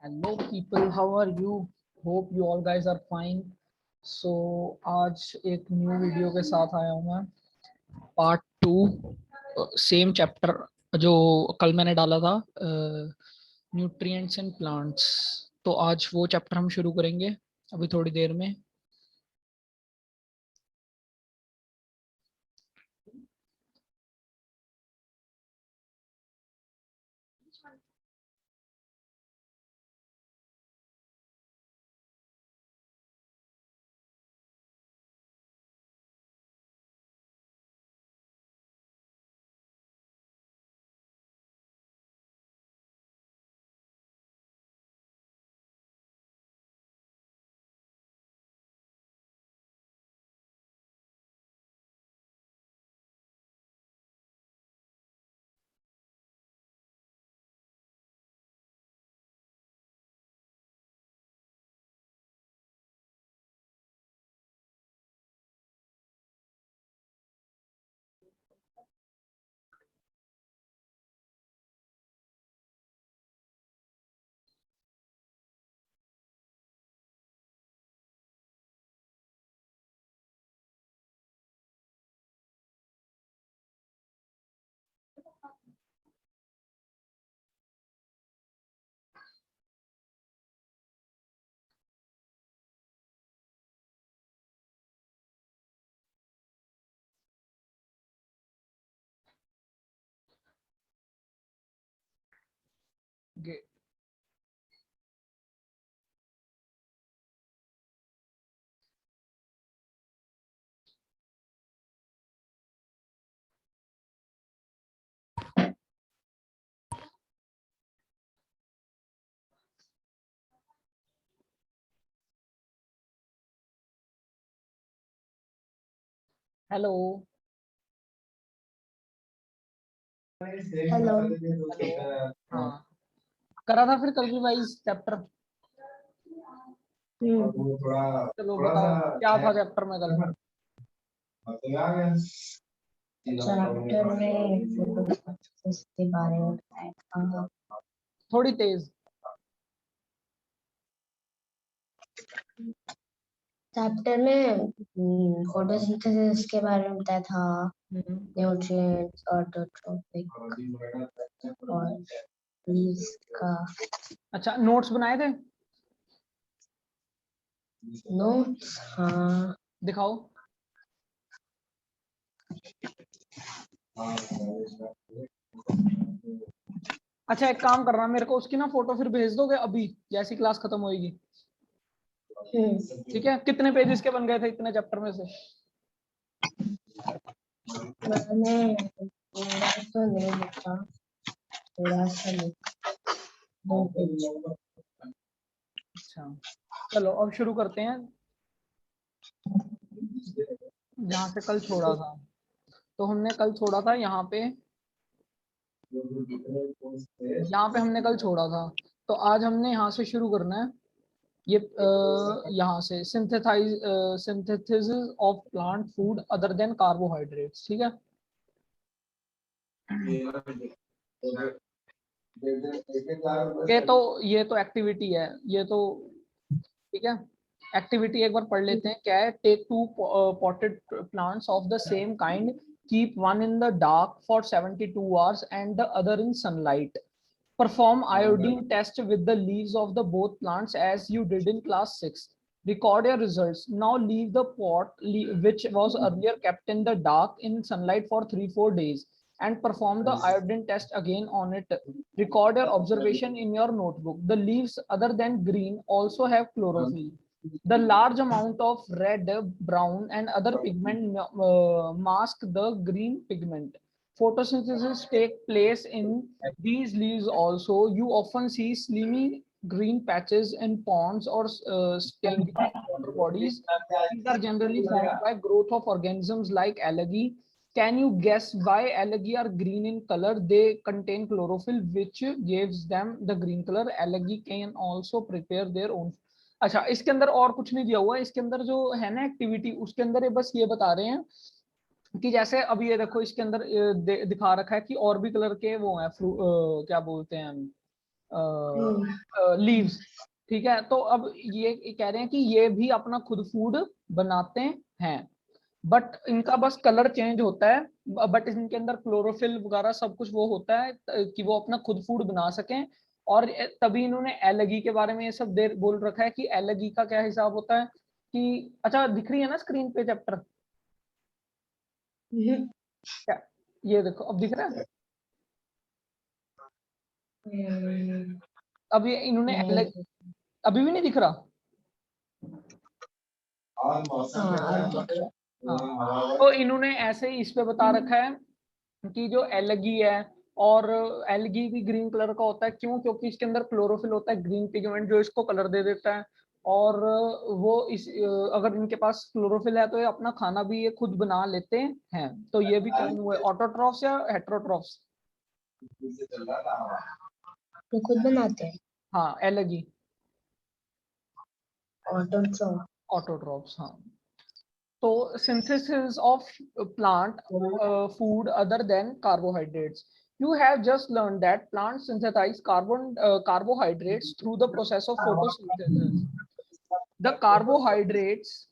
Hello people, how are you? Hope you all guys are fine. So आज एक new video के साथ आया हूँ मैं, पार्ट 2, सेम चैप्टर जो कल मैंने डाला था, न्यूट्रिएंट्स इन प्लांट्स। तो आज वो चैप्टर हम शुरू करेंगे अभी थोड़ी देर में। Hello hello. हेलो। हाँ, करा था फिर कल रिवाइज चैप्टर। चलो बताओ क्या था चैप्टर में कल। चैप्टर में फोटोसिंथेसिस के बारे में बताया था। थोड़ी तेज। चैप्टर में फोटोसिंथेसिस के बारे में बताया था, न्यूट्रिएंट्स, ऑटोट्रोपिक और लीव्स का। अच्छा, नोट्स बनाए थे? नोट्स, हाँ। दिखाओ। अच्छा, एक काम करना, मेरे को उसकी ना फोटो फिर भेज दोगे अभी जैसी क्लास खत्म होएगी। ठीक है, कितने पेजेस के बन गए थे इतने चैप्टर में से? मैंने पूरा तो नहीं लिखा, थोड़ा सा लिखा, 2 पेज। अच्छा, चलो अब शुरू करते हैं जहाँ से कल छोड़ा था। तो हमने कल छोड़ा था यहाँ पे हमने कल छोड़ा था। तो आज हमने यहाँ से शुरू करना है। ये यहाँ से synthesis of plant food other than carbohydrates. ठीक है, ये तो एक्टिविटी है, ये तो ठीक है। एक्टिविटी एक बार पढ़ लेते हैं। क्या है? Take 2 potted plants of the same kind, keep one in the dark for 72 hours and the other in sunlight. Perform iodine test with the leaves of the both plants as you did in class 6. Record your results. Now leave the pot which was earlier kept in the dark in sunlight for 3-4 days and perform the iodine test again on it. Record your observation in your notebook. The leaves other than green also have chlorophyll. The large amount of red, brown, and other pigment mask the green pigment. Photosynthesis take place in these leaves also. You often see slimy green patches in ponds or stagnant water bodies. These are generally formed by growth of organisms like algae. Can you guess why algae are green in color? They contain chlorophyll, which gives them the green color. Algae can also prepare their own। अच्छा, इसके अंदर और कुछ नहीं दिया हुआ है। इसके अंदर जो है ना एक्टिविटी, उसके अंदर ये बस ये बता रहे हैं कि जैसे अब ये देखो, इसके अंदर दिखा रखा है कि और भी कलर के वो हैं, क्या बोलते हैं, लीव्स, ठीक है। तो अब ये कह रहे हैं कि ये भी अपना खुद फूड बनाते हैं, बट इनका बस कलर चेंज होता है, बट इनके अंदर क्लोरोफिल वगैरह सब कुछ वो होता है कि वो अपना खुद फूड बना सकें। और तभी इन्होंने एलगी के बारे में ये सब देर बोल रखा है कि एलगी का क्या हिसाब होता है कि, अच्छा दिख रही है ना स्क्रीन पे चैप्टर, क्या ये देखो अब दिख रहा है। अब ये इन्होंने अभी भी नहीं दिख रहा। हाँ, तो इन्होंने ऐसे ही इस पे बता रखा है कि जो एलगी है, और एलगी भी ग्रीन कलर का होता है, क्यों? क्योंकि इसके अंदर क्लोरोफिल होता है, ग्रीन पिगमेंट, जो इसको कलर दे देता है। और वो इस अगर इनके पास क्लोरोफिल है तो ये अपना खाना भी ये खुद बना लेते हैं। तो ये भी कौन हुए, ऑटोट्रॉफ्स या हेट्रोट्रॉफ्स? तो खुद बनाते हैं। हाँ, एलगी ऑटोट्रॉफ। ऑटोट्रॉफ्स, हाँ। So synthesis of plant food other than carbohydrates. You have just learned that plants synthesize carbohydrates through the process of photosynthesis. The carbohydrates,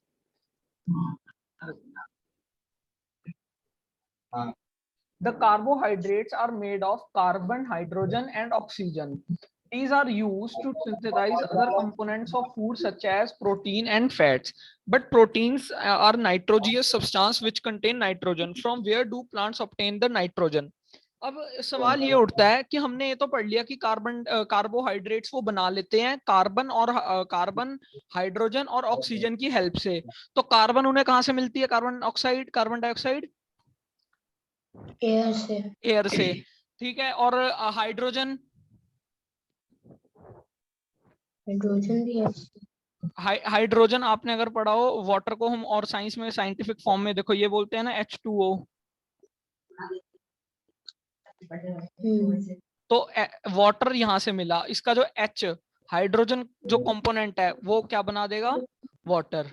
the carbohydrates are made of carbon, hydrogen, and oxygen. These are used to synthesize other components of food such as protein and fats. But proteins are nitrogenous substance which contain nitrogen. From where do plants obtain the nitrogen? अब सवाल ये उठता है कि हमने ये तो पढ़ लिया कि कार्बोहाइड्रेट्स वो बना लेते हैं कार्बन, हाइड्रोजन और ऑक्सीजन की हेल्प से। तो कार्बन उन्हें कहाँ से मिलती है? कार्बन डाइऑक्साइड एयर से। एयर से, ठीक है। और हाइड्रोजन हाइड्रोजन भी है। हाइड्रोजन आपने अगर पढ़ा हो वाटर को, हम और साइंस में साइंटिफिक फॉर्म में देखो ये बोलते हैं ना H2O। तो वाटर यहां से मिला, इसका जो H हाइड्रोजन जो कंपोनेंट है वो क्या बना देगा? वाटर,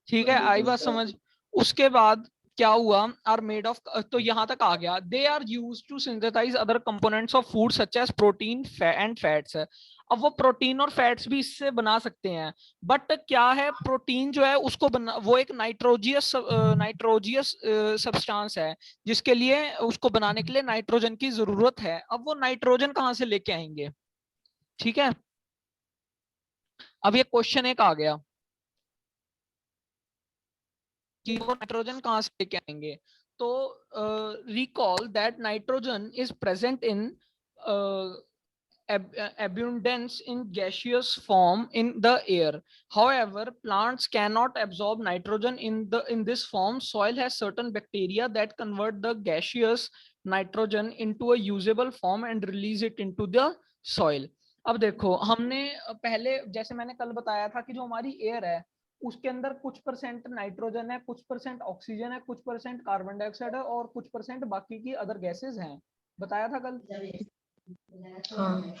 ठीक है। आई बात समझ? उसके बाद क्या हुआ? आर मेड ऑफ, तो यहां तक आ गया। They are used to synthesise other components of food such as protein and fats. अब वो प्रोटीन और फैट्स भी इससे बना सकते हैं, बट क्या है, प्रोटीन जो है उसको बना, वो एक नाइट्रोजियस सब्सटेंस है जिसके लिए उसको बनाने के लिए नाइट्रोजन की जरूरत है। अब वो नाइट्रोजन कहाँ से लेके आएंगे? ठीक है, अब ये क्वेश्चन एक आ गया कि वो नाइट्रोजन कहाँ से लेके आएंगे। तो recall that nitrogen is present in abundance in gaseous form in the air. However, plants cannot absorb nitrogen in this form. Soil has certain bacteria that convert the gaseous nitrogen into a usable form and release it into the soil. अब देखो, हमने पहले जैसे मैंने कल बताया था कि जो हमारी एयर है उसके अंदर कुछ परसेंट नाइट्रोजन है, कुछ परसेंट ऑक्सीजन है, कुछ परसेंट कार्बन डाइऑक्साइड है और कुछ परसेंट बाकी की अदर गैसेस हैं। बताया था कल? हाँ।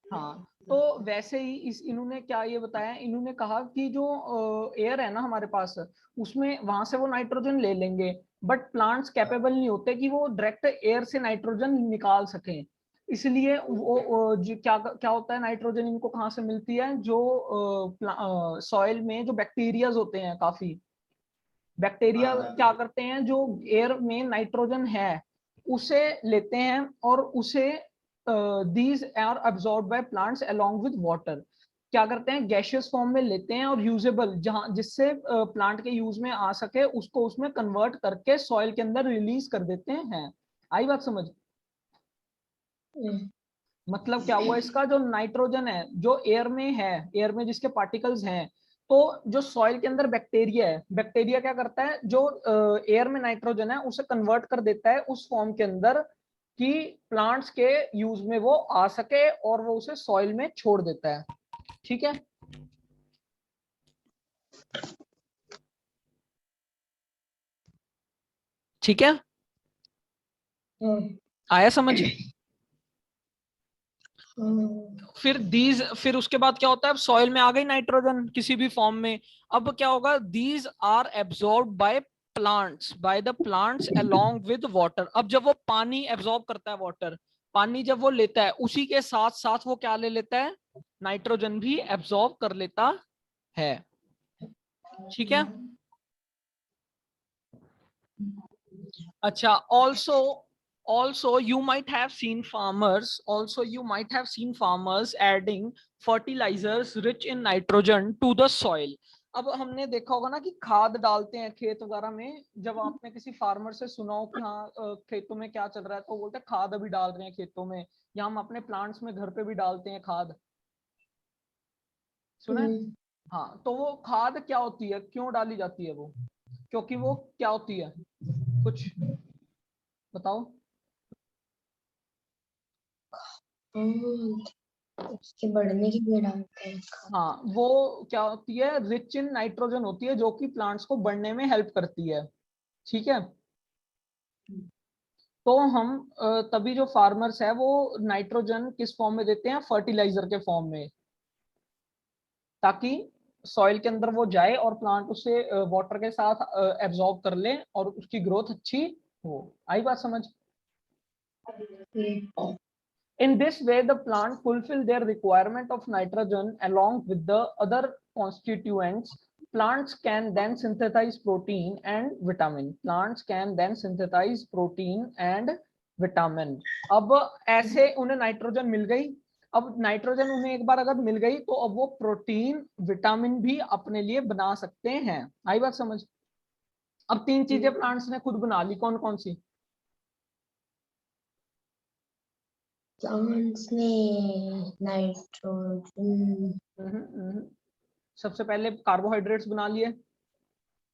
हाँ, तो वैसे ही इन्होंने क्या ये बताया, इन्होंने कहा कि जो एयर है ना हमारे पास, उसमें वहां से वो नाइट्रोजन ले लेंगे, बट प्लांट्स कैपेबल नहीं होते कि वो डायरेक्ट एयर से नाइट्रोजन निकाल सकें। इसलिए वो जो क्या क्या होता है, नाइट्रोजन इनको कहाँ से मिलती है? जो सॉइल में जो बैक्टीरियाज होते हैं, काफी बैक्टीरिया क्या करते हैं, जो एयर में नाइट्रोजन है उसे लेते हैं और उसे these are absorbed by plants along with water। क्या करते हैं, गैशियस फॉर्म में लेते हैं और यूजेबल, जहां जिससे प्लांट के यूज में आ सके उसको उसमें कन्वर्ट करके सॉइल के अंदर रिलीज कर देते हैं। आई बात समझ? मतलब क्या हुआ, इसका जो नाइट्रोजन है जो एयर में है, एयर में जिसके पार्टिकल्स हैं, तो जो सॉइल के अंदर बैक्टीरिया है, बैक्टीरिया क्या करता है, जो एयर में नाइट्रोजन है उसे कन्वर्ट कर देता है उस फॉर्म के अंदर कि प्लांट्स के यूज में वो आ सके और वो उसे सॉइल में छोड़ देता है। ठीक है, ठीक है, आया समझ? फिर उसके बाद क्या होता है, सॉइल में आ गई नाइट्रोजन किसी भी फॉर्म में। अब क्या होगा, these are absorb by plants, by the plants along with water. अब जब वो पानी एब्सॉर्ब करता है वाटर, पानी जब वो लेता है उसी के साथ साथ वो क्या ले लेता है, नाइट्रोजन भी एब्जॉर्ब कर लेता है। ठीक है। अच्छा, also you might have seen farmers adding fertilizers rich in nitrogen to the soil. अब हमने देखा होगा ना कि खाद डालते हैं खेत वगैरह में, जब आपने किसी फार्मर से सुना हो कि हाँ खेतों में क्या चल रहा है, तो बोलते हैं खाद अभी डाल रहे हैं खेतों में, या हम अपने प्लांट्स में घर पे भी डालते हैं खाद, सुना है? हाँ, तो वो खाद क्या होती है, क्यों डाली जाती है वो, क्योंकि वो क्या होती है, कुछ बताओ। उसके बढ़ने के लिए डालते हैं खाद। हाँ, वो क्या होती है, रिच इन नाइट्रोजन होती है, जो कि प्लांट्स को बढ़ने में हेल्प करती है। ठीक है। तो हम तभी जो फार्मर्स है वो नाइट्रोजन किस फॉर्म में देते हैं, फर्टिलाइजर के फॉर्म में, ताकि सॉइल के अंदर वो जाए और प्लांट उसे वाटर के साथ एब्जॉर्ब कर ले और उसकी ग्रोथ अच्छी हो। आई बात समझ? In this way, the plant fulfill their requirement of nitrogen along with the other constituents. Plants can then synthesize protein and vitamin. Plants can then synthesize protein and vitamin. अब ऐसे उन्हें नाइट्रोजन मिल गई। अब nitrogen उन्हें एक बार अगर मिल गई तो अब वो प्रोटीन विटामिन भी अपने लिए बना सकते हैं। आई बात समझ? अब तीन चीजें प्लांट्स ने खुद बना ली, कौन कौन सी? प्लांट्स ने नाइट्रोजन, सबसे पहले कार्बोहाइड्रेट्स बना लिए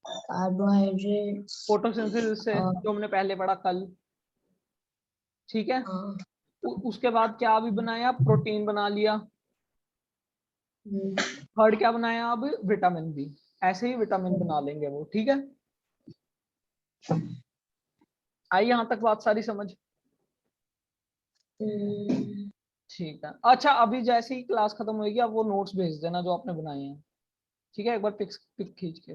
कार्बोहाइड्रेट्स फोटोसिंथेसिस से, और जो हमने पहले पढ़ा कल। ठीक है। हाँ, उसके बाद क्या अभी बनाया, प्रोटीन बना लिया। थर्ड क्या बनाया, अब विटामिन भी। ऐसे ही विटामिन बना लेंगे वो। ठीक है। आई यहां तक बात सारी समझ? ठीक है। अच्छा, अभी जैसे ही क्लास खत्म होगी अब वो नोट्स भेज देना जो आपने बनाए हैं। ठीक है, एक बार पिक खींच के।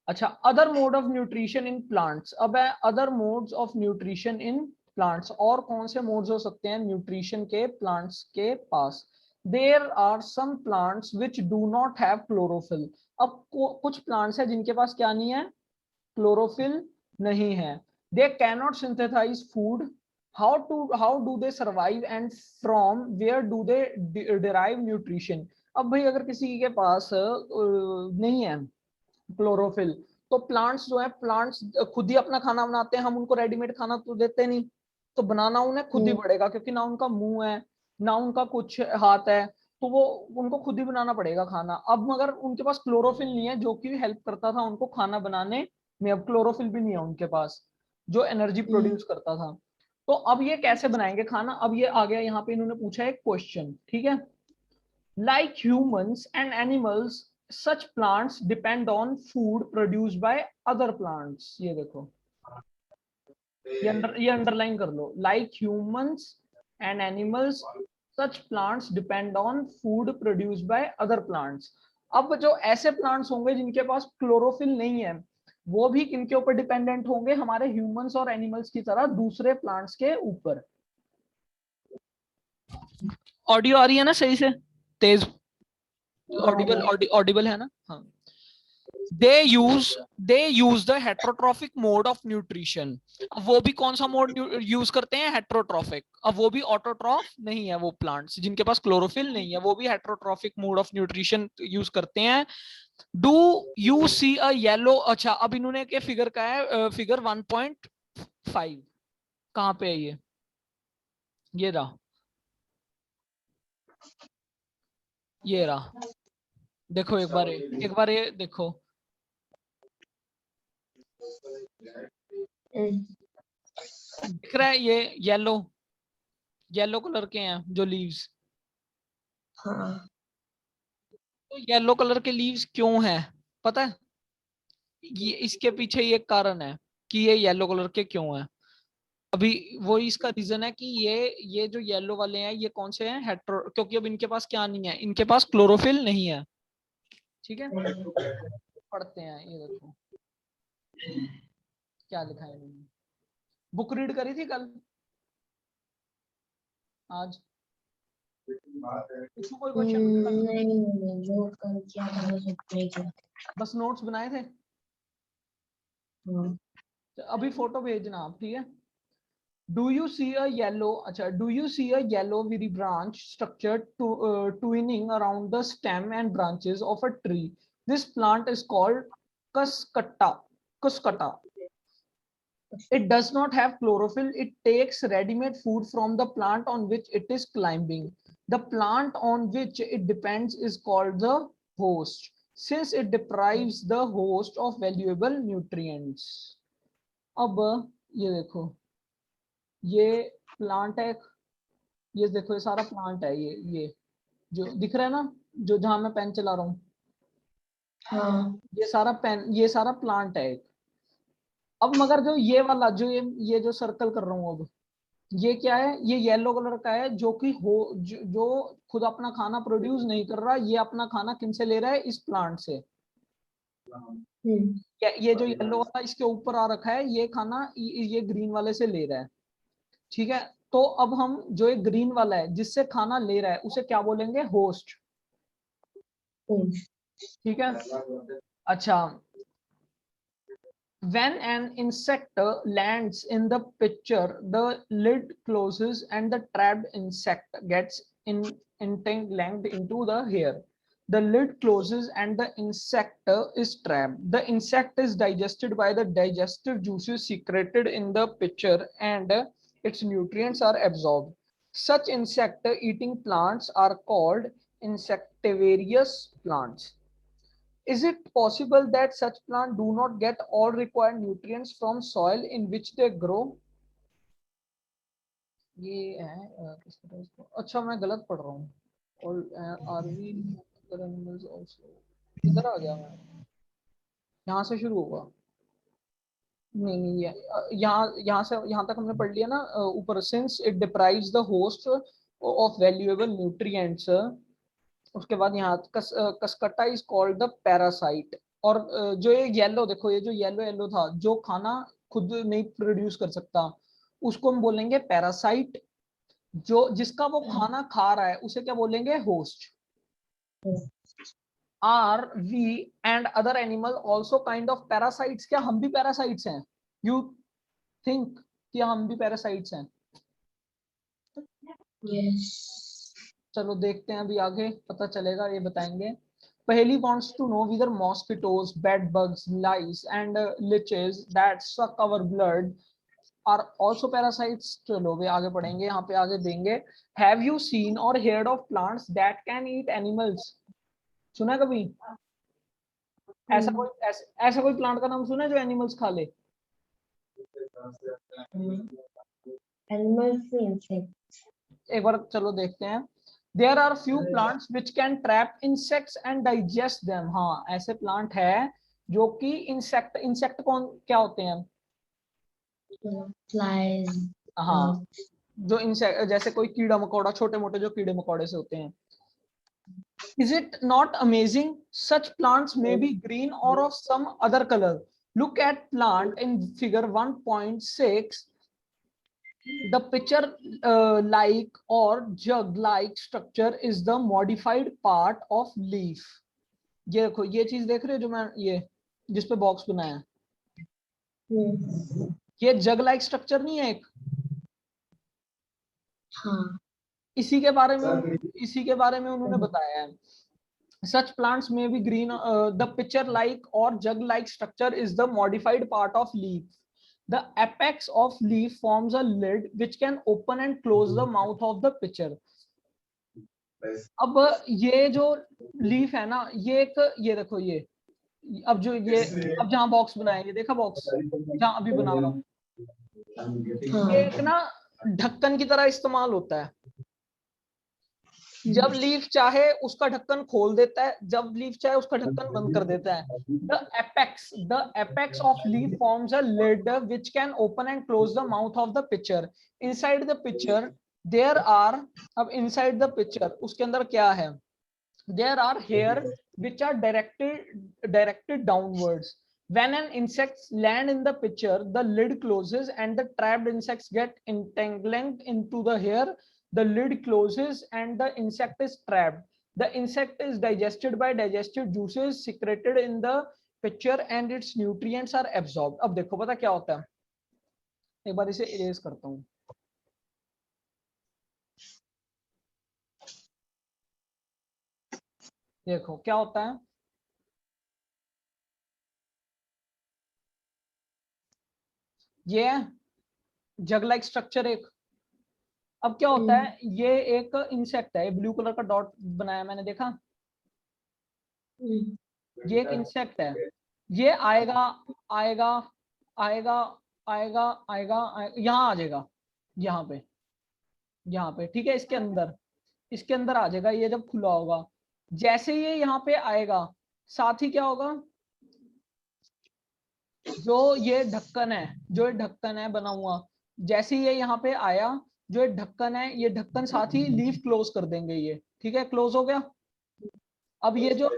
अच्छा, other mode of nutrition in plants. अब है other modes of nutrition in plants, और कौन से मोड्स हो सकते हैं न्यूट्रिशन के प्लांट्स के पास? There are some plants which do not have chlorophyll. अब कुछ प्लांट्स है जिनके पास क्या नहीं है, क्लोरोफिल नहीं है। They cannot synthesise food. How do they survive and from where do they derive nutrition. अब भाई अगर किसी के पास नहीं है क्लोरोफिल, तो प्लांट्स जो है, प्लांट्स खुद ही अपना खाना बनाते हैं, हम उनको रेडीमेड खाना तो देते नहीं, तो बनाना उन्हें खुद ही पड़ेगा, क्योंकि ना उनका मुंह है ना उनका कुछ हाथ है, तो वो उनको खुद ही बनाना पड़ेगा खाना। अब मगर उनके पास क्लोरोफिल नहीं है जो कि हेल्प करता था उनको खाना बनाने में, अब क्लोरोफिल भी नहीं है उनके पास जो एनर्जी प्रोड्यूस करता था। तो अब ये कैसे बनाएंगे खाना? अब ये आ गया यहाँ पे, इन्होंने पूछा एक क्वेश्चन। ठीक है। Like humans and animals, such plants depend on food produced by other plants. ये देखो, ये अंडरलाइन कर लो। Like humans and animals, such plants depend on food produced by other plants. अब जो ऐसे प्लांट्स होंगे जिनके पास क्लोरोफिल नहीं है, वो भी किनके ऊपर डिपेंडेंट होंगे, हमारे ह्यूमंस और एनिमल्स की तरह दूसरे प्लांट्स के ऊपर। ऑडियो आ रही है ना सही से, तेज? ऑडिबल है ना? हाँ। They use the heterotrophic mode of nutrition. अब वो भी कौन सा मोड यूज करते हैं, हेट्रोट्रॉफिक। अब वो भी ऑटोट्रॉफ नहीं है, वो प्लांट्स जिनके पास क्लोरोफिल नहीं है वो भी heterotrophic mode of nutrition use करते हैं। Do you see a yellow. अच्छा, अब इन्होंने के फिगर का है, फिगर 1.5 कहां पे है ये रहा, ये रहा। देखो एक बार ये देखो, दिख रहा है ये येलो, येलो कलर के हैं जो लीव्स। हाँ, तो येलो कलर के लीव्स क्यों हैं पता है? ये इसके पीछे ये कारण है कि ये येलो कलर के क्यों हैं। अभी वो इसका रीजन है कि ये जो येलो वाले हैं ये कौन से हैं, हेट्रो, क्योंकि अब इनके पास क्या नहीं है, इनके पास क्लोरोफिल नहीं है। ठीक है। पढ़ते हैं, ये देखो क्या लिखा है इन्होंने। बुक रीड करी थी कल? आज इसमें कोई क्वेश्चन नहीं, जो कल किया था बस उतना ही किया। बस नोट्स बनाए थे? हाँ। तो अभी फोटो भेजना आप, ठीक है? Do you see a yellow? अच्छा, do you see a yellow very branch structure twining around the stem and branches of a tree? This plant is called cuscata. Cuscata. It does not have chlorophyll. It takes ready-made food from the plant on which it is climbing. The plant on which it depends is called the host, since it deprives the host of valuable nutrients. अब ये देखो, ये plant है, ये देखो, ये सारा plant है, ये जो दिख रहा है ना, जो जहां मैं पेन चला रहा हूँ, हाँ। ये सारा पेन, ये सारा प्लांट है एक। अब मगर जो ये वाला, जो ये जो सर्कल कर रहा हूँ अब, ये क्या है? ये येलो कलर का है, जो कि जो खुद अपना खाना प्रोड्यूस नहीं कर रहा, ये अपना खाना किन से ले रहा है? इस प्लांट से। ये जो येलो वाला इसके ऊपर आ रखा है, ये खाना ये ग्रीन वाले से ले रहा है, ठीक है? तो अब हम जो एक ग्रीन वाला है जिससे खाना ले रहा है, उसे क्या बोलेंगे? होस्ट, ठीक है? अच्छा, when an insect lands in the picture, the lid closes and the trapped insect gets entangled into the hair. The lid closes and the insect is trapped. The insect is digested by the digestive juices secreted in the pitcher, and its nutrients are absorbed. Such insect eating plants are called insectivorous plants. Is it possible that such plants do not get all required nutrients from soil in which they grow? ये है किस तरह इसको, अच्छा मैं गलत पढ़ रहा हूँ। All are we other animals also? इधर आ गया मैं, यहाँ से शुरू होगा। नहीं, यहाँ से यहाँ तक हमने पढ़ लिया ना ऊपर, since it deprives the host of valuable nutrients. उसके बाद यहाँ कसकट्टा इज कॉल्ड द पैरासाइट। और जो ये येलो देखो, ये जो येलो येलो था, जो खाना खुद नहीं प्रोड्यूस कर सकता, उसको हम बोलेंगे पैरासाइट। जो जिसका वो खाना खा रहा है, उसे क्या बोलेंगे? Host. Are we and other animal also kind of parasites? क्या हम भी पैरासाइट्स हैं? यू थिंक कि हम भी पैरासाइट्स हैं? Yes. चलो देखते हैं, अभी आगे पता चलेगा, ये बताएंगे। Paheli wants to know whether mosquitoes, bed bugs, lice, and leeches that suck our blood are also parasites. चलो वे आगे पढ़ेंगे, यहाँ पे आगे देंगे। Have you seen or heard of plants that can eat animals? सुना है कभी ऐसा कोई प्लांट का नाम सुना है जो एनिमल्स खा ले? Animals से insects. एक बार चलो देखते हैं। There are few plants which can trap insects and digest them. हाँ, ऐसे प्लांट है जो कि इंसेक्ट कौन क्या होते हैं? Flies. हाँ, जो इंसेक्ट, जैसे कोई कीड़ा मकोड़ा, छोटे मोटे जो कीड़े मकोड़े से होते हैं। Is it not amazing? Such plants may be green or of some other color. Look at plant in figure 1.6. The pitcher like or jug like structure is the modified part of leaf. ये देखो, ये चीज देख रहे हो जो मैं ये जिस पे बॉक्स बनाया है, ये जग लाइक स्ट्रक्चर नहीं है एक? हाँ। इसी के बारे में उन्होंने बताया है। Such plants may be green. The pitcher-like or jug-like structure is the modified part of leaf. The apex of leaf forms a lid which can open and close the mouth of the pitcher. अब ये जो leaf है ना, ये देखो ये, अब जो ये अब जहाँ बॉक्स बनाया, ये देखा बॉक्स जहाँ अभी बना रहा हूँ, ये एक ना ढक्कन की तरह इस्तेमाल होता है। जब लीफ चाहे उसका ढक्कन खोल देता है, जब लीफ चाहे उसका ढक्कन बंद कर देता है। The apex of leaf forms a lid which can open and close the mouth of the pitcher. Inside the pitcher there are, अब inside the pitcher उसके अंदर क्या है? There are hair which are directed downwards. When an insect land in the pitcher, the lid closes and the trapped insects get entangled into the hair. the lid closes and the insect is trapped. The insect is digested by digestive juices secreted in the pitcher and its nutrients are absorbed. अब देखो पता क्या होता है, एक बार इसे erase करता हूँ. देखो क्या होता है, ये जग लाइक स्ट्रक्चर एक. अब क्या होता है, ये एक इंसेक्ट है, ब्लू कलर का डॉट बनाया मैंने, देखा, ये एक इंसेक्ट है. ये आएगा आएगा आएगा आएगा आएगा यहाँ आ जाएगा, यहाँ पे ठीक है, इसके अंदर आ जाएगा. ये जब खुला होगा, जैसे ये यहाँ पे आएगा, साथ ही क्या होगा, जो ये ढक्कन है बना हुआ, जैसे ये यहाँ पे आया, जो ये ढक्कन साथ ही लीफ क्लोज कर देंगे ये. ठीक है, क्लोज हो गया. अब ये जो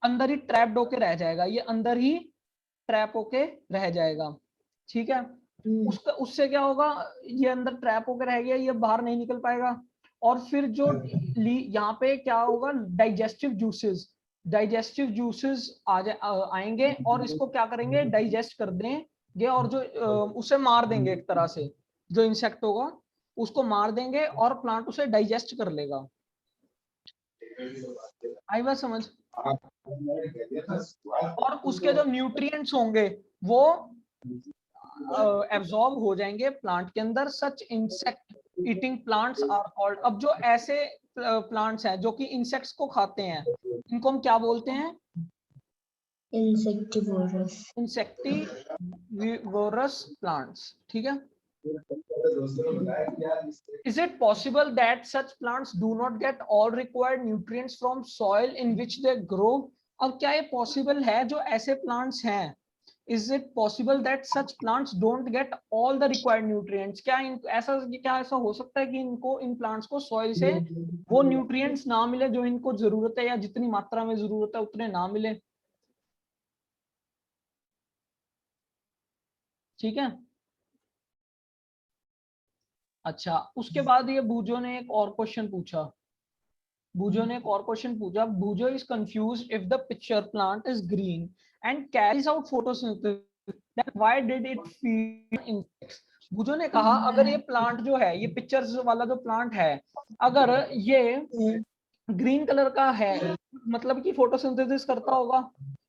अंदर ही ट्रैप्ड होके रह जाएगा, ये अंदर ही ट्रैप होके रह जाएगा. ठीक है, उससे क्या होगा, ये अंदर ट्रैप होके रह गया, ये बाहर नहीं निकल पाएगा. और फिर जो यहाँ पे क्या होगा, डाइजेस्टिव जूसेस आएंगे और इसको क्या करेंगे, डाइजेस्ट कर देंगे और जो उसे मार देंगे, एक तरह से जो इंसेक्ट होगा उसको मार देंगे और प्लांट उसे डाइजेस्ट कर लेगा. आई बात समझ. और उसके जो न्यूट्रिएंट्स होंगे वो एब्जॉर्ब हो जाएंगे प्लांट के अंदर. Such insect eating plants are called. अब जो ऐसे प्लांट्स हैं जो कि इंसेक्ट्स को खाते हैं, इनको हम क्या बोलते हैं, इंसेक्टिवोरस प्लांट्स. ठीक है. Is it possible that such plants do not get all required nutrients from soil in which they grow? अब क्या ये possible है, जो ऐसे plants हैं, is it possible that such plants don't get all the required nutrients? क्या ऐसा हो सकता है कि इन plants को soil से वो nutrients ना मिले जो इनको जरूरत है, या जितनी मात्रा में जरूरत है उतने ना मिले. ठीक है. अच्छा, उसके बाद ये बूजो ने एक और क्वेश्चन पूछा. Bujo is confused if the pitcher plant is green and carries out photosynthesis, then why did it feed insects? बुजो ने कहा, अगर ये प्लांट जो है, ये पिक्चर्स वाला जो प्लांट है, अगर ये ग्रीन कलर का है, मतलब कि फोटोसिंथेसिस करता होगा,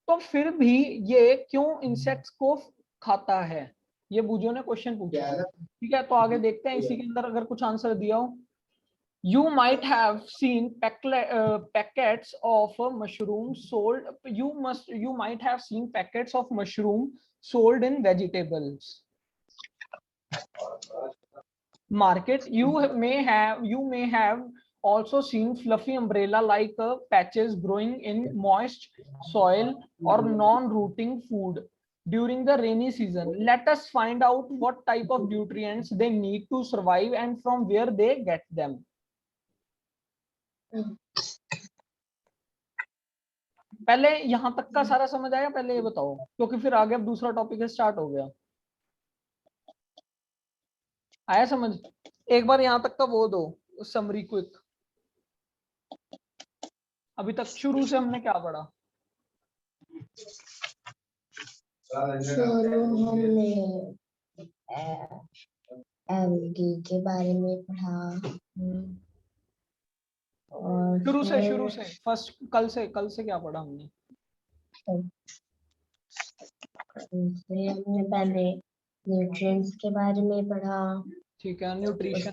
तो फिर भी ये क्यों इंसेक्ट्स को खाता है? ये बुजो ने क्वेश्चन पूछा. ठीक है, तो आगे देखते हैं इसी के अंदर अगर कुछ आंसर दिया हो. You might have seen packets of mushrooms sold. You might have seen packets of mushroom sold in vegetables market. You may have also seen fluffy umbrella like patches growing in moist soil or non-rooting food during the rainy season. Let us find out what type of nutrients they need to survive and from where they get them. पहले यहां तक का सारा समझ आया, पहले ये बताओ, क्योंकि फिर आगे अब दूसरा टॉपिक स्टार्ट हो गया. आया समझ? एक बार यहां तक का वो दो समरी क्विक. अभी तक शुरू से हमने क्या पढ़ा? शुरू हमने एल्गी के बारे में पढ़ा. और शुरू से फर्स्ट कल से क्या पढ़ा हमने? हमने पहले न्यूट्रिएंट्स के बारे में पढ़ा. ठीक है, न्यूट्रिशन.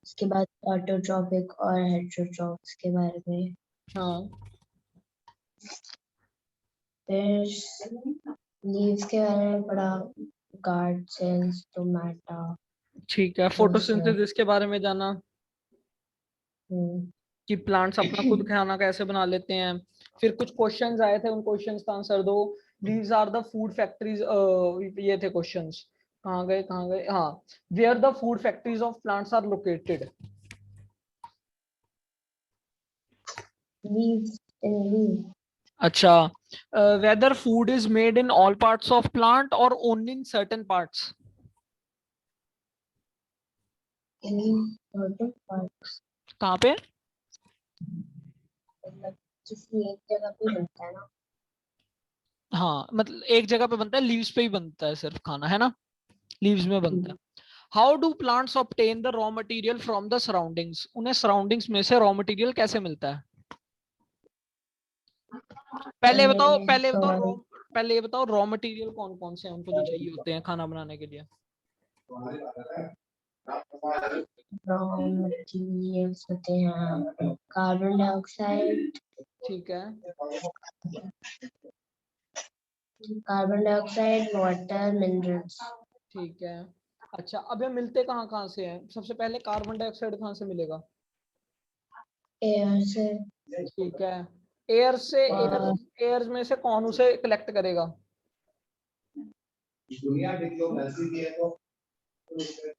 उसके बाद ऑटोट्रॉपिक और हेटेरोट्रॉप्स के बारे में. हाँ. फिर लीव्स के बारे में पढ़ा, गार्ड सेल्स, टोमेटा. ठीक है, फोटोसिंथेसिस के बारे में जाना कि प्लांट्स अपना खुद खाना कैसे बना लेते हैं. फिर कुछ क्वेश्चंस आए थे, उन क्वेश्चंस का आंसर दो. These are the food factories. ये थे क्वेश्चंस. कहाँ गए? हाँ, where the food factories of plants are located. अच्छा, whether food is made in all parts of plant or only in certain parts. certain parts, कहाँ पे? मतलब किसी एक जगह पे बनता है ना। हाँ मतलब एक जगह पे बनता है, लीव्स पे ही बनता है सिर्फ खाना, है ना, लीव्स में बनता है। How do plants obtain the raw material from the surroundings? उन्हें सराउंडिंग्स में से रॉ मटेरियल कैसे मिलता है? पहले बताओ, सॉइल, पहले ये बताओ रॉ मटेरियल कौन कौन से हैं उनको जो चाहिए होते हैं खाना बनाने के लिए? रॉ मटेरियल्स होते हैं कार्बन डाइऑक्साइड, ठीक है, वाटर, मिनरल्स। ठीक है। अच्छा, अब ये मिलते कहाँ कहाँ से हैं? सबसे पहले कार्बन डाइऑक्साइड कहाँ से मिलेगा? एयर से, ठीक है, एयर से। एयर और एयर में से कौन उसे कलेक्ट करेगा?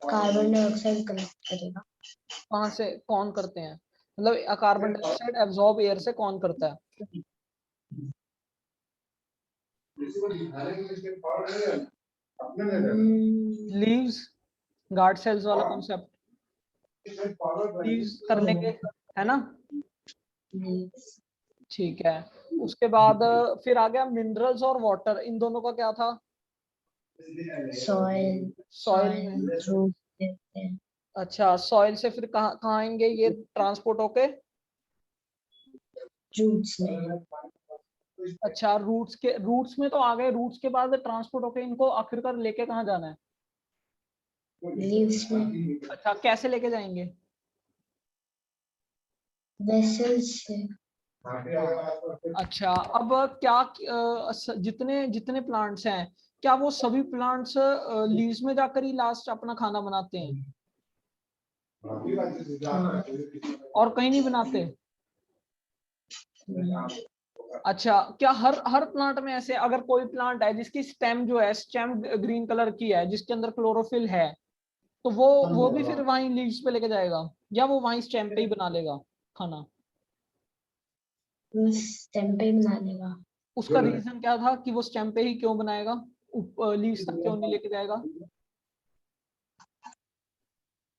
कार्बन डाइऑक्साइड कलेक्ट करेगा। कहाँ से कौन करते हैं? मतलब कार्बन डाइऑक्साइड एब्जॉर्ब एयर से कौन करता है? लीव्स, गार्ड सेल्स वाला कॉन्सेप्ट, लीव्स कर लेंगे, है ना। ठीक है, उसके बाद फिर आ गया मिनरल्स और वाटर, इन दोनों का क्या था? सॉइल, सॉइल में। रूट देते हैं, अच्छा, सॉइल से फिर कहाँ कहाँ आएंगे ये ट्रांसपोर्ट होके? रूट्स में, अच्छा, रूट्स में तो आ गए, रूट्स के बाद ट्रांसपोर्ट होके इनको आखिरकार लेके कहाँ जाना है? लीव्स में, अच्छा, कैसे लेके जाएंगे? वेसल्स से। अच्छा, अब क्या जितने जितने प्लांट्स हैं, क्या वो सभी प्लांट्स लीव्स में जाकर ही लास्ट अपना खाना बनाते हैं हाँ, और कहीं नहीं बनाते? अच्छा, क्या हर हर प्लांट में ऐसे, अगर कोई प्लांट है जिसकी स्टेम जो है, स्टेम ग्रीन कलर की है, जिसके अंदर क्लोरोफिल है, तो वो भी फिर वहीं लीव्स पे लेके जाएगा, या वो वहीं स्टेम पे ही बना लेगा खाना? स्टेम पे बना लेगा, उसका रीजन क्या था कि वो स्टेम पे ही क्यों बनाएगा, लीव्स तक क्यों नहीं लेके जाएगा?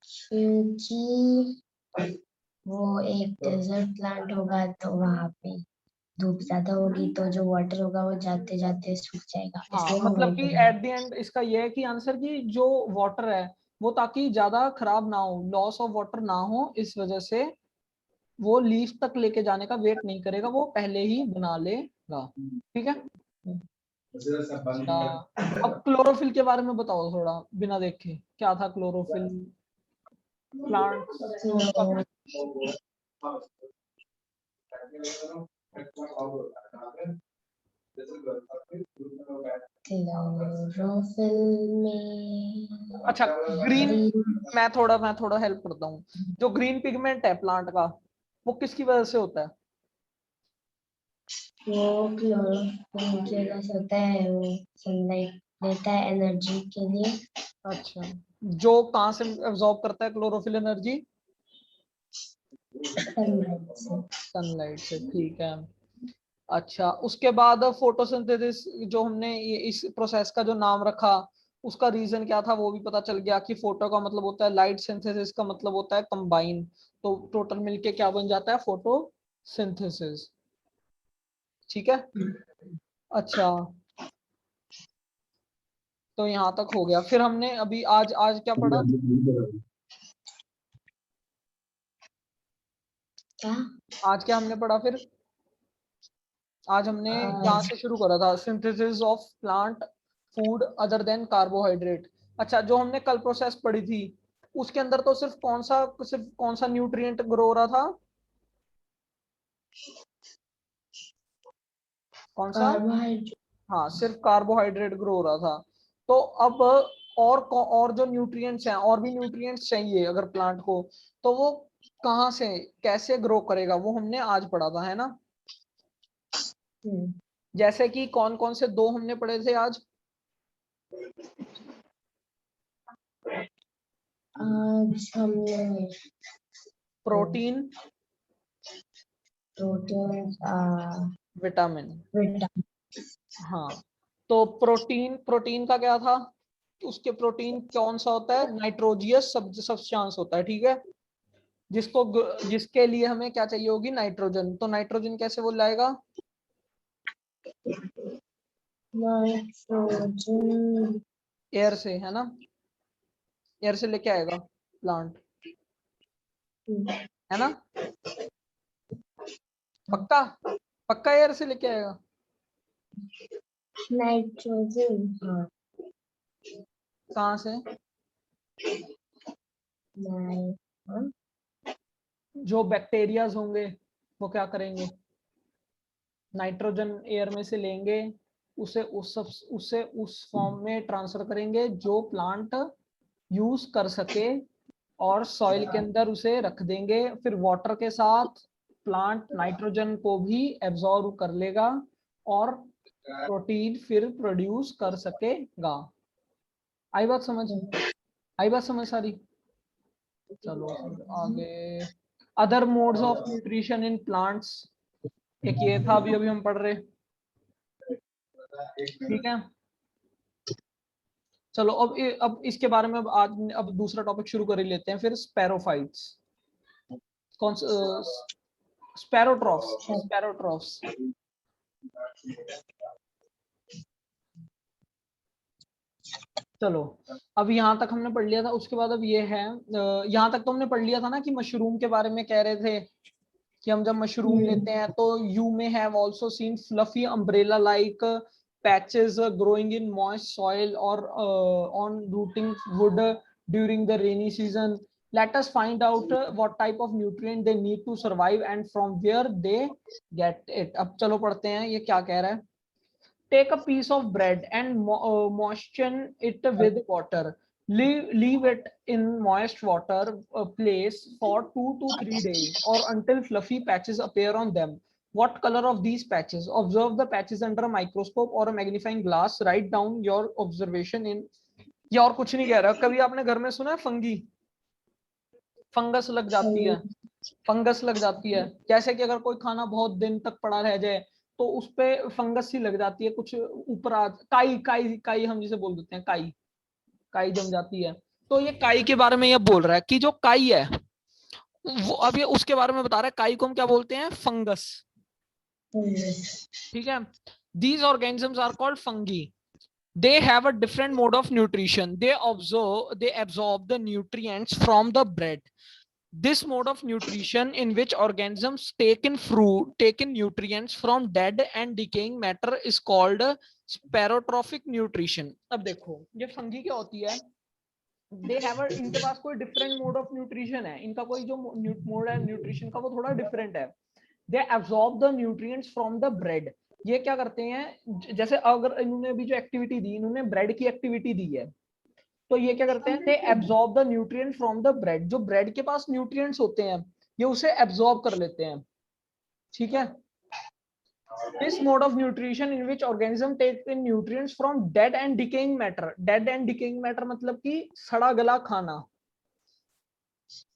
क्योंकि वो एक डेजर्ट प्लांट होगा तो वहां पे धूप ज्यादा होगी तो जो वाटर होगा वो जाते जाते सूख जाएगा, हाँ, इसलिए वो मतलब वहीं कि पे बना। एट द एंड इसका ये है कि आंसर की जो वाटर है वो ताकि ज्यादा खराब ना हो, लॉस ऑफ वाटर ना हो, इस वजह से वो लीफ तक लेके जाने का वेट नहीं करेगा, वो पहले ही बना लेगा। ठीक है। अच्छा, अब क्लोरोफिल के बारे में बताओ थोड़ा, बिना देखे क्या था क्लोरोफिल प्लांट्स का? क्लोरोफिल में अच्छा, ग्रीन, ग्रीन, मैं थोड़ा हेल्प करता हूँ। जो ग्रीन पिगमेंट है प्लांट का, वो किसकी वजह से होता है? वो क्लोरोफिल की वजह से होता है, वो सनलाइट देता है एनर्जी के लिए। अच्छा, जो कहाँ से एब्जॉर्ब करता है क्लोरोफिल एनर्जी? सनलाइट से। सनलाइट से, ठीक है। अच्छा, उसके बाद फोटोसिंथेसिस, जो हमने ये इस प्रोसेस का जो नाम रखा, उसका रीजन क्या था वो भी पता चल गया कि फोटो का मतलब होता है लाइट, सिंथेसिस का मतलब होता है कंबाइन, तो टोटल मिलके क्या बन जाता है? फोटोसिंथेसिस। ठीक है। अच्छा, तो यहाँ तक हो गया, फिर हमने अभी आज आज क्या पढ़ा? क्या? आज क्या हमने पढ़ा फिर? आज हमने यहाँ आज से शुरू करा था, synthesis of plant food other than carbohydrate. अच्छा, जो हमने कल प्रोसेस पढ़ी थी, उसके अंदर तो सिर्फ कौन सा न्यूट्रिएंट ग्रो हो रहा था? कौन सा? कार्बोहाइड्रेट, हाँ, सिर्फ कार्बोहाइड्रेट ग्रो हो रहा था। तो अब और जो न्यूट्रिएंट्स हैं, और भी न्यूट्रिएंट्स चाहिए अगर प्लांट को, तो वो कहाँ से, कैसे ग्रो करेगा, वो हमने आज पढ़ा था, है ना। जैसे कि कौन कौन से दो हमने पढ़े थे आज? आज हमने प्रोटीन, प्रोटीन, विटामिन। विटामिन, हाँ, तो प्रोटीन प्रोटीन का क्या था? उसके प्रोटीन कौन सा होता है, नाइट्रोजियस सब्सटेंस होता है, ठीक है, जिसके लिए हमें क्या चाहिए होगी, नाइट्रोजन। तो नाइट्रोजन कैसे वो लाएगा, नाइट्रोजन एयर से, है ना, एयर से लेके आएगा प्लांट, है ना, पक्का, पक्का एयर से लेके आएगा। नाइट्रोजन, हाँ, कहाँ से, हाँ, जो बैक्टीरियाज होंगे वो क्या करेंगे, नाइट्रोजन एयर में से लेंगे, उसे उस फॉर्म में ट्रांसफर करेंगे जो प्लांट यूज कर सके, और सॉइल के अंदर उसे रख देंगे, फिर वाटर के साथ प्लांट नाइट्रोजन को भी एब्जॉर्ब कर लेगा और प्रोटीन फिर प्रोड्यूस कर सकेगा। आई बात समझ, आई बात समझ सारी। चलो फिर आगे, other modes of nutrition in plants, एक ये था अभी अभी हम पढ़ रहे, ठीक है। चलो अब इसके बारे में अब दूसरा टॉपिक शुरू कर ही लेते हैं फिर, स्पैरोफाइट्स, कौन स्पैरोट्रॉफ्स, स्पैरोट्रॉफ्स। चलो अब यहाँ तक हमने पढ़ लिया था, उसके बाद अब ये है, यहाँ तक तो हमने पढ़ लिया था ना कि मशरूम के बारे में कह रहे थे कि हम जब मशरूम लेते हैं तो you may have also seen fluffy umbrella like patches growing in moist soil और on rotting wood during the rainy season, let us find out what type of nutrient they need to survive and from where they get it। अब चलो पढ़ते हैं ये क्या कह रहा है। Take a piece of bread and moisten it with water, leave it in moist water place for 2 to 3 days or until fluffy patches appear on them। What color of these patches? Observe the patches under a microscope or a magnifying glass, write down your observation in। या और कुछ नहीं कह रहा। कभी आपने घर में सुना है फंगी, फंगस लग जाती है, फंगस लग जाती है, जैसे कि अगर कोई खाना बहुत दिन तक पड़ा रह जाए तो उस पे फंगस सी लग जाती है, कुछ ऊपर आ, काई काई काई हम जिसे बोल देते हैं, काई, काई जम जाती है। तो ये काई के बारे में ये बोल रहा है कि जो काई है वो, अब ये उसके बारे में बता रहा है, काई को हम क्या बोलते हैं, फंगस, ठीक है। These organisms are called fungi. They have a different mode of nutrition. They absorb the nutrients from the bread. This mode of nutrition in which organisms take in nutrients from dead and decaying matter is called sparotrophic nutrition। अब देखो ये fungi क्या होती है, they have इनके पास कोई different mode of nutrition है, इनका कोई जो मोड है न्यूट्रिशन का वो थोड़ा डिफरेंट है। They absorb the nutrients from the bread. ये क्या करते हैं, जैसे अगर इन्होंने अभी जो एक्टिविटी दी, इन्होंने ब्रेड की एक्टिविटी दी है, तो ये क्या करते हैं, they absorb the nutrient from the bread. जो ब्रेड के पास न्यूट्रिएंट्स होते हैं ये उसे एब्जॉर्ब कर लेते हैं, ठीक है। This mode of nutrition in which organism take in nutrients from dead and decaying matter। dead and decaying matter मतलब कि सड़ा गला खाना।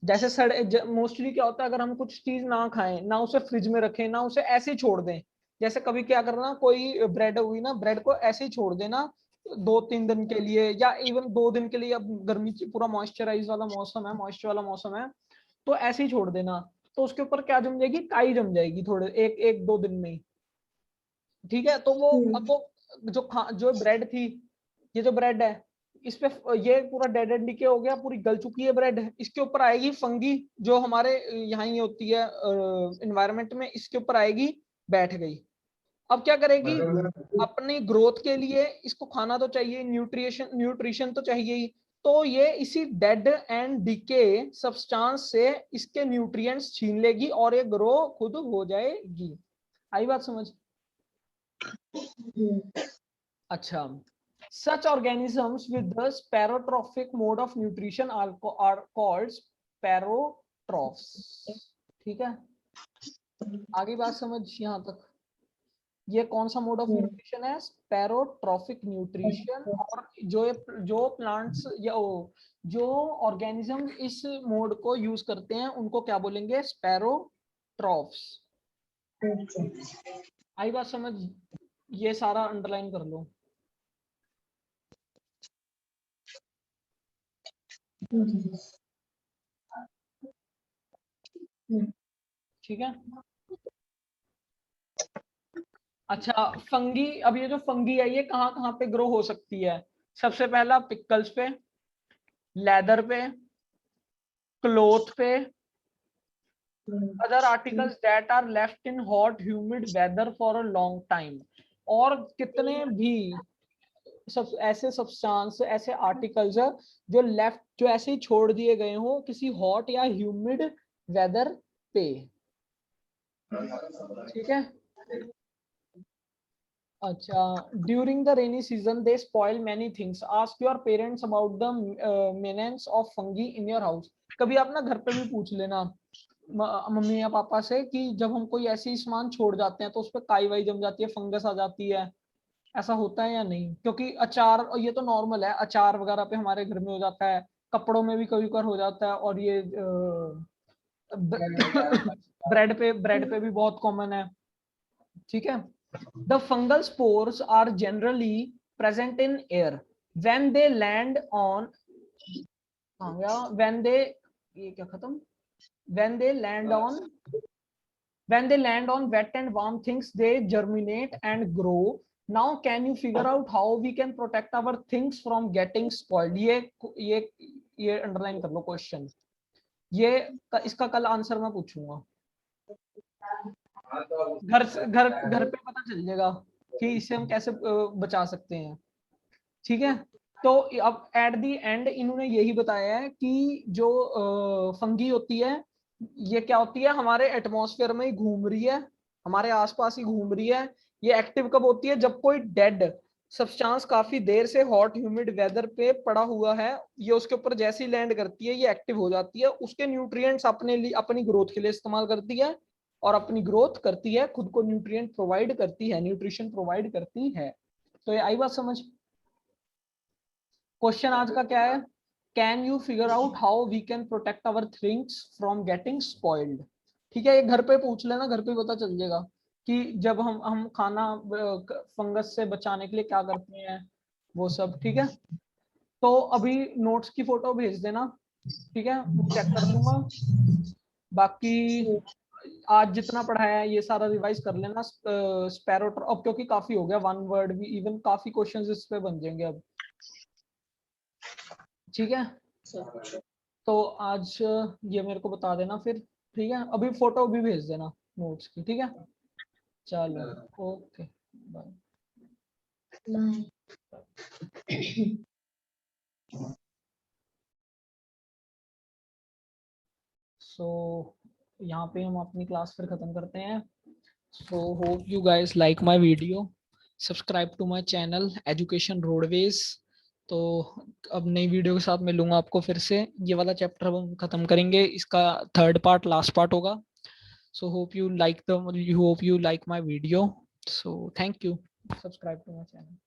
जैसे सड़े मोस्टली क्या होता है, अगर हम कुछ चीज ना खाएं, ना उसे फ्रिज में रखें, ना उसे ऐसे ही छोड़ दें, जैसे कभी क्या करना, कोई ब्रेड हुई ना, ब्रेड को ऐसे ही छोड़ देना 2-3 दिन के लिए, या इवन 2 दिन के लिए, अब गर्मी पूरा मॉइस्चराइज वाला मौसम है, मॉइस्चर वाला मौसम है, तो ऐसे ही छोड़ देना, तो उसके ऊपर क्या जम जाएगी, काई जम जाएगी थोड़े 1-2 दिन में ही, ठीक है। तो वो अब वो जो ब्रेड थी, ये जो ब्रेड है, इस पे ये पूरा डेड एंड डीके हो गया, पूरी गल चुकी है ब्रेड, इसके ऊपर आएगी फंगी जो हमारे यहाँ ही होती है एनवायरनमेंट में, इसके ऊपर आएगी, बैठ गई। अब क्या करेगी, अपनी ग्रोथ के लिए इसको खाना तो चाहिए, न्यूट्रिशन तो चाहिए ही, तो ये इसी डेड एंड डीके सब्सटेंस से इसके न्यूट्रिएंट्स छीन लेगी और ये ग्रो खुद हो जाएगी। आई बात समझ। अच्छा, such organisms with the sparotrophic mode of nutrition are called sparotrophs। ठीक है, आगे बात समझ यहाँ तक। ये कौन सा मोड ऑफ न्यूट्रिशन है, स्पैरोट्रॉफिक न्यूट्रिशन। और जो प्लांट्स या जो ऑर्गेनिज्म इस मोड को यूज करते हैं उनको क्या बोलेंगे, स्पैरोट्रॉफ्स। आई बात समझ, ये सारा अंडरलाइन कर लो। ठीक है। अच्छा, फंगी, अब ये जो फंगी है ये कहाँ कहाँ पे ग्रो हो सकती है? सबसे पहला पिकल्स पे, लेदर पे, क्लोथ पे, other articles that are left in hot humid weather for a long time. और कितने भी सब ऐसे सब्सटेंस, ऐसे आर्टिकल्स जो लेफ्ट, जो ऐसे ही छोड़ दिए गए हो किसी हॉट या ह्यूमिड वेदर पे। ठीक है। अच्छा, during the rainy season they spoil many things, ask your parents about the menace of fungi in your house. कभी आप ना घर पे भी पूछ लेना मम्मी या पापा से कि जब हम कोई ऐसी सामान छोड़ जाते हैं तो उस पर काई वाई जम जाती है, फंगस आ जाती है, ऐसा होता है या नहीं? क्योंकि अचार, ये तो नॉर्मल है, अचार वगैरह पे हमारे घर में हो जाता है, कपड़ों में भी कभी कभार हो जाता है, और ये ब्रेड पे भी बहुत कॉमन है। ठीक है। The fungal spores are generally present in air when they land on, when they, ये क्या खत्म, when they land on, when they land on wet and warm things they germinate and grow. Now can you figure out how we can protect our things from getting spoiled? ये underline कर लो question, ये इसका कल answer मैं पूछूंगा। घर घर घर पे पता चल जाएगा कि इसे हम कैसे बचा सकते हैं। ठीक है। तो अब एट दी एंड इन्होंने यही बताया है कि जो फंगी होती है ये क्या होती है, हमारे एटमॉस्फेयर में ही घूम रही है, हमारे आसपास ही घूम रही है। ये एक्टिव कब होती है? जब कोई डेड सब्सटेंस काफी देर से हॉट ह्यूमिड वेदर पे पड़ा हुआ है, ये उसके ऊपर जैसे ही लैंड करती है ये एक्टिव हो जाती है, उसके न्यूट्रिएंट्स अपने लिए, अपनी ग्रोथ के लिए इस्तेमाल करती है, और अपनी ग्रोथ करती है, खुद को न्यूट्रिएंट प्रोवाइड करती है, न्यूट्रिशन प्रोवाइड करती है। तो ये आई बात समझ? क्वेश्चन आज का क्या है? Can you figure out how we can protect our things from getting spoiled. ठीक है, ये घर पे पूछ लेना, घर पे पता चल जाएगा कि जब हम खाना फंगस से बचाने के लिए क्या करते हैं, वो सब। ठीक है। तो अभी नोट्स की फोटो भेज देना, ठीक है, मैं चेक कर लूंगा। बाकी आज जितना पढ़ाया है ये सारा रिवाइज कर लेना। स्पैरो, अब क्योंकि काफी हो गया, वन वर्ड भी इवन काफी क्वेश्चंस इस पे बन जाएंगे अब। ठीक है। तो आज ये मेरे को बता देना फिर। ठीक है, अभी फोटो भी भेज देना नोट्स की। ठीक है, चलो, ओके, बाय। सो यहाँ पे हम अपनी क्लास फिर खत्म करते हैं। So hope you guys like my video, subscribe to my channel Education Roadways. तो अब नई वीडियो के साथ मिलूंगा आपको फिर से। ये वाला चैप्टर अब हम खत्म करेंगे, इसका थर्ड पार्ट लास्ट पार्ट होगा। So hope you like my video. So thank you. Subscribe to my channel.